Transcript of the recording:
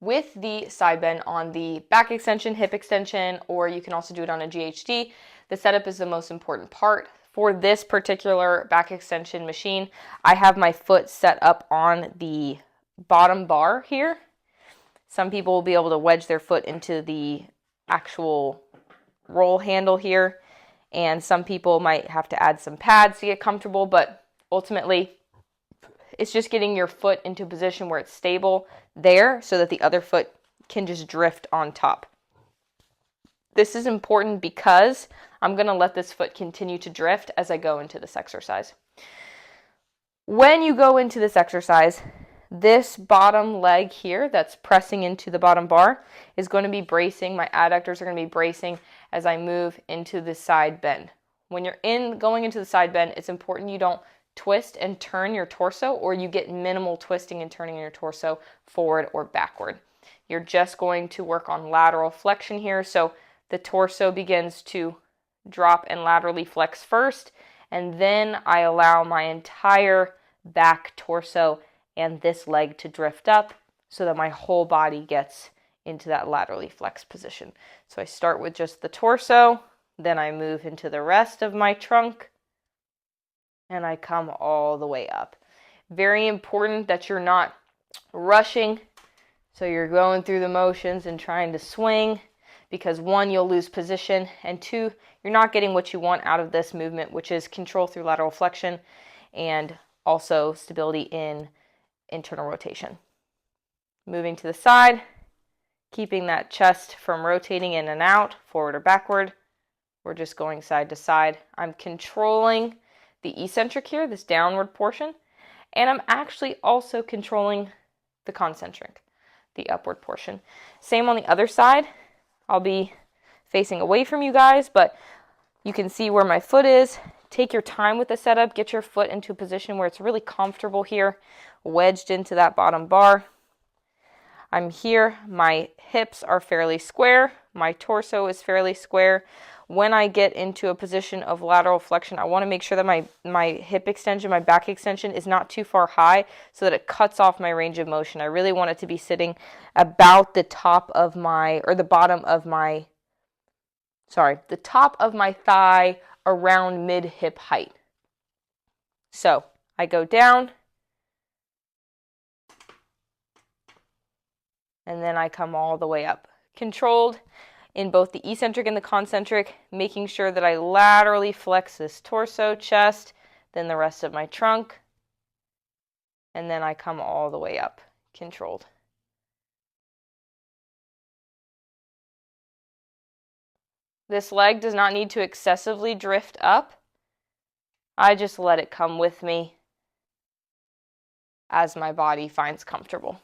with the side bend on the back extension, hip extension, or you can also do it on a GHD. The setup is the most important part. For this particular back extension machine, I have my foot set up on the bottom bar here. Some people will be able to wedge their foot into the actual roll handle here, and some people might have to add some pads to get comfortable, but ultimately it's just getting your foot into a position where it's stable there so that the other foot can just drift on top. This is important because I'm going to let this foot continue to drift as I go into this exercise. When you go into this exercise, this bottom leg here that's pressing into the bottom bar is going to be bracing. My adductors are going to be bracing as I move into the side bend. When you're going into the side bend, it's important you don't twist and turn your torso, or you get minimal twisting and turning your torso forward or backward. You're just going to work on lateral flexion here. So the torso begins to drop and laterally flex first, and then I allow my entire back torso and this leg to drift up so that my whole body gets into that laterally flexed position. So I start with just the torso, then I move into the rest of my trunk, and I come all the way up. Very important that you're not rushing, so you're going through the motions and trying to swing, because one, you'll lose position, and two, you're not getting what you want out of this movement, which is control through lateral flexion and also stability in internal rotation. Moving to the side, keeping that chest from rotating in and out, forward or backward. We're just going side to side. I'm controlling the eccentric here, this downward portion, and I'm actually also controlling the concentric, the upward portion. Same on the other side. I'll be facing away from you guys, but you can see where my foot is. Take your time with the setup. Get your foot into a position where it's really comfortable here, wedged into that bottom bar. I'm here. My hips are fairly square. My torso is fairly square. When I get into a position of lateral flexion, I want to make sure that my hip extension, my back extension is not too far high so that it cuts off my range of motion. I really want it to be sitting about the top of my, or the bottom of my, the top of my thigh around mid-hip height. So I go down, and then I come all the way up. Controlled in both the eccentric and the concentric, making sure that I laterally flex this torso, chest, then the rest of my trunk, and then I come all the way up, controlled. This leg does not need to excessively drift up. I just let it come with me as my body finds comfortable.